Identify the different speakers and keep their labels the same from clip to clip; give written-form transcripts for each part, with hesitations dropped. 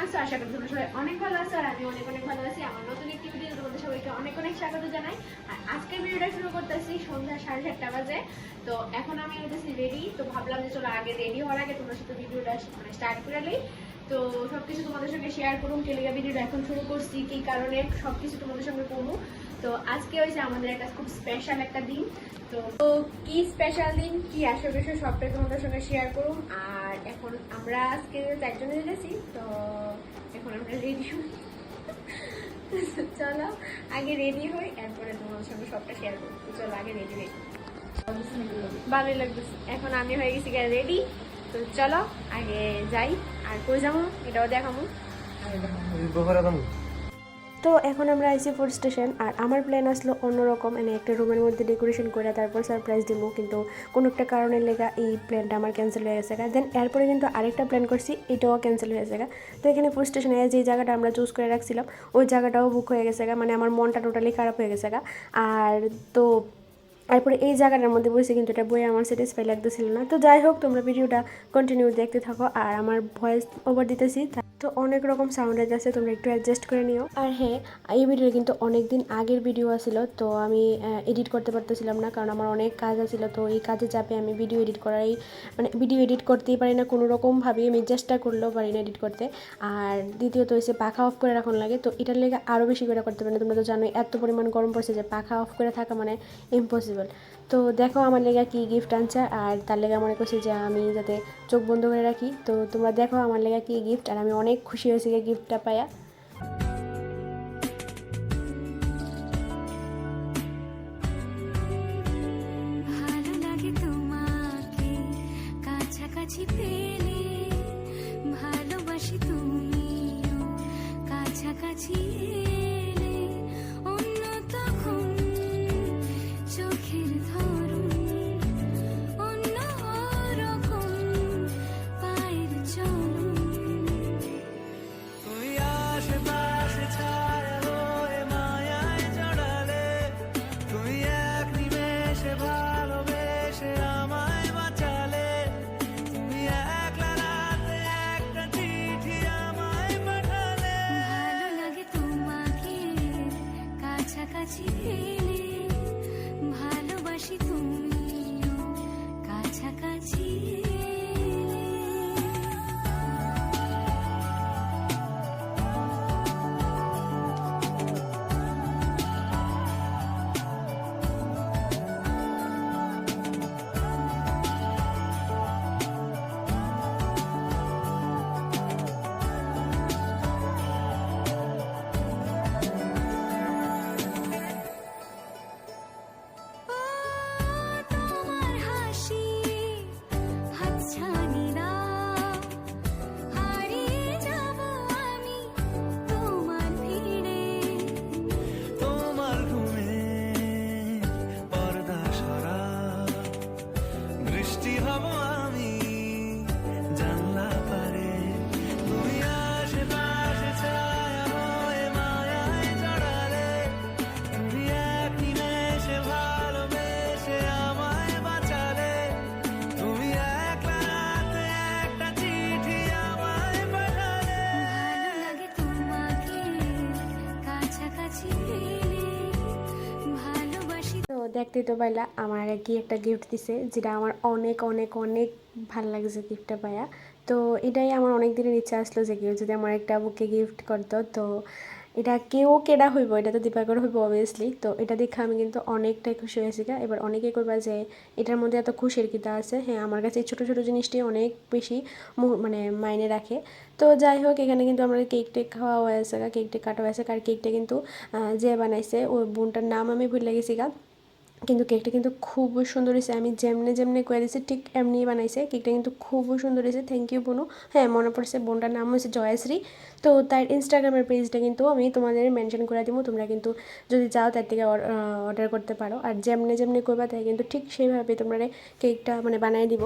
Speaker 1: আছো? আশা করি তোমরা সবাই অনেক ভালো আছো আর আমি অনেক অনেক ভালো আছি। আমার নতুন একটি ভিডিও তোমাদের সবাইকে অনেক অনেক স্বাগত জানাই। আর আজকের ভিডিওটা শুরু করতেছি সন্ধ্যা 7:30 বাজে। তো এখন আমি হইতেছি রেডি, তো ভাবলাম যে চলো আগে রেডি হওয়ার আগে তোমার সাথে ভিডিওটা মানে স্টার্ট করে নিই। তো সবকিছু তোমাদের সঙ্গে শেয়ার করুন, টেলিগ্রাম ভিডিওটা এখন শুরু করছি কি কারণে সবকিছু তোমাদের সঙ্গে করবো। তো আজকে হয়েছে আমাদের একটা খুব স্পেশাল একটা দিন। তো কি স্পেশাল দিন কি আসলে বিষয় সবটাই তোমাদের সঙ্গে শেয়ার করুন। আর এখন আমরা আজকে একজনে গেছি, তো এখন আমরা রেডি হই। চলো আগে রেডি হই, এরপরে তোমাদের সঙ্গে সবটা শেয়ার করবো। চলো আগে রেডি হই, ভালোই লাগতেছে। এখন আমি হয়ে গেছি রেডি, তো চলো আগে যাই। আর কই যাবো এটাও দেখাবো। তো এখন আমরা আইসি ফোর স্টেশন, আর আমার প্ল্যান আসলো অন্যরকম, মানে একটা রুমের মধ্যে ডেকোরেশন করে তারপর সারপ্রাইজ দিব, কিন্তু কোনো একটা কারণের লেগা এই প্ল্যানটা আমার ক্যান্সেল হয়ে গেছে। দেন এরপরে কিন্তু আরেকটা প্ল্যান করছি, এটাও ক্যান্সেল হয়ে গেছে। তো এখানে ফোর স্টেশনে যে জায়গাটা আমরা চুজ করে রাখছিলাম ওই জায়গাটাও বুক হয়ে গেছে, মানে আমার মনটা টোটালি খারাপ হয়ে গেছে। আর তো তারপরে এই জায়গাটার মধ্যে বসে কিন্তু এটা বই আমার স্যাটিসফাই লাগতেছিল না। তো যাই হোক, তোমরা ভিডিওটা কন্টিনিউ দেখতে থাকো আর আমার ভয়েস ওভার দিতেছি, তো অনেক রকম সাউন্ড আছে, তোমরা একটু অ্যাডজাস্ট করে নিও। আর হ্যাঁ, এই ভিডিও কিন্তু অনেক দিন আগের ভিডিও আছিল, তো আমি এডিট করতে পারতেছিলাম না কারণ আমার অনেক কাজ আছিল। তো এই কাজে চাপে আমি ভিডিও এডিট করাই মানে ভিডিও এডিট করতেই পারি না কোনো রকমভাবে, আমি চেষ্টা করলেও পারি না এডিট করতে। আর দ্বিতীয়ত হচ্ছে পাখা অফ করে রাখুন লাগে, তো এটার লেগে আরও বেশি করে করতে পারি না। তোমরা তো জানোই এত পরিমাণ গরম পড়ছে যে পাখা অফ করে থাকা মানে ইম্পসিবল। তো দেখো আমার লেগে কি গিফট আনছে, আর তার লেগে মনে করছি যে আমি যাতে চোখ বন্ধ করে রাখি। তো তোমরা দেখো আমার লেগে কি গিফট, আর আমি অনেক খুশি হয়েছি গিফটটা পাইয়া।
Speaker 2: ভালো লাগে তোমাকে কাছাকাছি পেলে, ভালোবাসি তুমিও কাছাকাছি এলে, অন্য তখন চোখের ধরন অন্য রকম পায়ের চলন।
Speaker 3: তুই আশেপাশে ছায়া হয়ে মায়ায় জড়ালে, তুই এক নিমেষে ভালোবেসে আমায় বাঁচালে, তুমি একলা রাতে একটা চিঠি আমায় পাঠালে।
Speaker 2: ভালো লাগে তোমাকে কাছাকাছি পেলে, ভালোবাসি তুমিও কাছাকাছি এলে। তোমার হাসি হাতছানি দাও, হারিয়ে যাব আমি তোমার ভিড়ে।
Speaker 3: তোমার ঘুমে পর্দা সরা, বৃষ্টি হব আমি জানলা পারে, তুই আশেপাশে ছায়া হয়ে মায়ায় জড়ালে, তুমি এক নিমেষে ভালোবেসে আমায় বাঁচালে, তুমি একলা রাতে একটা চিঠি আমায় পাঠালে।
Speaker 2: ভালো লাগে তোমাকে কাছাকাছি পেলে, ভালোবাসি।
Speaker 1: তো দেখতেই তো পাইলা আমার কি একটা গিফট দিছে, যেটা আমার অনেক অনেক অনেক ভালো লাগছে গিফটটা পাইয়া। তো এটাই আমার অনেক দিনের ইচ্ছা আসলো যে কেউ যদি আমার একটা বুকে গিফট করতো। তো এটা কেউ কেডা হইব, এটা তো দীপাকর হইব অবভিয়াসলি। তো এটা দেখে আমি কিন্তু অনেকটাই খুশি হয়েছি। এবার অনেকেই করবা যে এটার মধ্যে এত খুশির কিতা আছে। হ্যাঁ, আমার কাছে এই ছোটো ছোটো জিনিসটি অনেক বেশি মানে মাইনে রাখে। তো যাই হোক, এখানে কিন্তু আমরা কেক টেক খাওয়া হয়েছে, কেক টেক কাটা হয়েছে। আর কেকটা কিন্তু যে বানাইছে ওই বোনটার নাম আমি ভুলে গেছি কিন্তু কেকটা কিন্তু খুব সুন্দর হয়েছে। আমি যেমনে যেমনে করে দিয়েছি ঠিক এমনিই বানাইছে। কেকটা কিন্তু খুব সুন্দর হয়েছে, থ্যাংক ইউ বোনু। হ্যাঁ, মনে পড়ছে বোনটার নাম হচ্ছে জয়াশ্রী। তো তার ইনস্টাগ্রামের পেজটা কিন্তু আমি তোমাদের মেনশন করে দিব, তোমরা কিন্তু যদি চাও তার থেকে অর্ডার করতে পারো। আর যেমনে যেমনে করবা তাই কিন্তু ঠিক সেইভাবে তোমরা কেকটা মানে বানিয়ে দিব।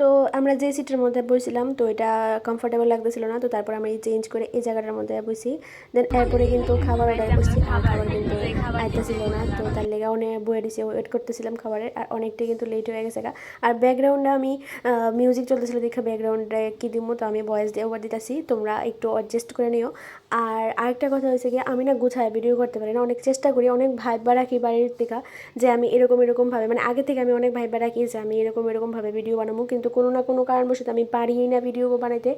Speaker 1: তো আমরা যে সিটের মধ্যে বসছিলাম তো এটা কমফোর্টেবল লাগতেছিল না, তো তারপর আমি চেঞ্জ করে এই জায়গাটার মধ্যে বসি। দেন এরপরে কিন্তু খাবার অর্ডার করছি আর খাবার কিন্তু আইতেছিল না, তো তার লেগে অনেক বয়ে দিছি, ওয়েট করতেছিলাম খাবারের, আর অনেকটাই কিন্তু লেট হয়ে গেছে গা। আর ব্যাকগ্রাউন্ডে আমি মিউজিক চলতেছিল দেখে ব্যাকগ্রাউন্ডে কী দিব, তো আমি ভয়েস দিয়ে ওভার দিতেছি, তোমরা একটু অ্যাডজাস্ট করে নিও। আর আরেকটা কথা হয়েছে কি, আমি না গুছায় ভিডিও করতে পারি না, অনেক চেষ্টা করি, অনেক ভাইবা রাখি বাড়ির থেকে যে আমি এরকমভাবে, মানে আগে থেকে আমি অনেক ভাইবা রাখি যে আমি এরকমভাবে ভিডিও বানাবো, কিন্তু কোনো না কোনো কারণবশত আমি পারিই না ভিডিও বানাইতে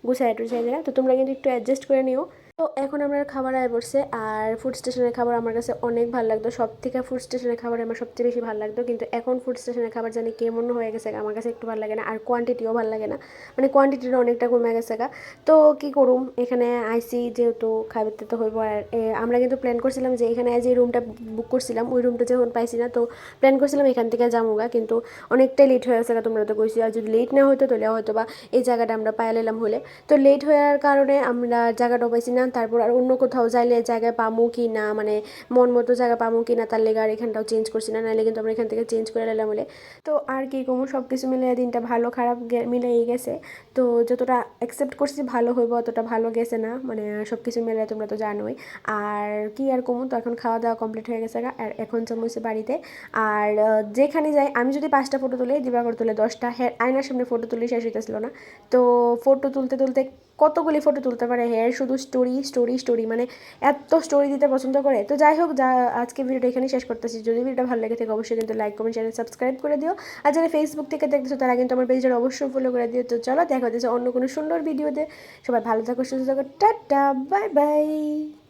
Speaker 1: গুছায় টুছাই না, তো তোমরা কিন্তু একটু অ্যাডজাস্ট করে নিও। তো এখন আমরা খাবার আয় পড়ছে, আর ফুড স্টেশনের খাবার আমার কাছে অনেক ভালো লাগতো, সব থেকে ফুড স্টেশনের খাবার আমার সবচেয়ে বেশি ভালো লাগতো, কিন্তু এখন ফুড স্টেশনের খাবার জানি কেমন হয়ে গেছে গা, আমার কাছে একটু ভালো লাগে না, আর কোয়ান্টিটিও ভালো লাগে না, মানে কোয়ান্টিটিটা অনেকটা কমে গেছে গা। তো কি করুম, এখানে আইসি যেহেতু খাইতে তো হইব, আর আমরা কিন্তু প্ল্যান করছিলাম যে এখানে যে রুমটা বুক করছিলাম ওই রুমটা যখন পাইছি না, তো প্ল্যান করছিলাম এখান থেকে যামুগা, কিন্তু অনেকটাই লেট হয়ে গেছে গা, তোমরা তো কইছি, আর যদি লেট না হতো তাহলে হয়তো বা এই জায়গাটা আমরা পাইলাম হলে, তো লেট হওয়ার কারণে আমরা জায়গাটাও পাইছি না, তারপর আর অন্য কোথাও যাইলে জায়গায় পামু কি না, মানে মন মতো জায়গা পামু কি না, তার লেগে আর এখানটাও চেঞ্জ করছি না, নাহলে কিন্তু আমরা এখান থেকে চেঞ্জ করে নিলাম বলে। তো আর কি কমু, সব কিছু মিলে দিনটা ভালো খারাপ মিলেই গেছে, তো যতটা অ্যাকসেপ্ট করছি ভালো হইব অতটা ভালো গেছে না, মানে সব কিছু মিলে তোমরা তো জানোই। আর কি আর কমু, তো এখন খাওয়া দাওয়া কমপ্লিট হয়ে গেছে আর এখন চমুছে বাড়িতে। আর যেখানে যাই আমি যদি 5টা ফটো তুলি, দিবাকর তুলে 10টা, হ্যাঁ আয়নার সামনে ফটো তুলি শেষ হইতেছিল না, তো ফটো তুলতে তুলতে কতগুলি ফটো তুলতে পারে হ্যাঁ, শুধু স্টোরি স্টোরি স্টোরি, মানে এত স্টোরি দিতে পছন্দ করে। তো যাই হোক, আজকে ভিডিওটা এখানেই শেষ করতেছি, যদি ভিডিওটা ভালো লেগে থাকে অবশ্যই কিন্তু লাইক কমেন্ট চ্যানেল সাবস্ক্রাইব করে দিও, আর যারা ফেসবুক থেকে দেখতেছো তারা কিন্তু আমার পেজটা অবশ্যই ফলো করে দিও। তো চলো দেখা হচ্ছে অন্য কোনো সুন্দর ভিডিওতে, সবাই ভালো থাকো, সুস্থ থাকো, টাটা বাই বাই।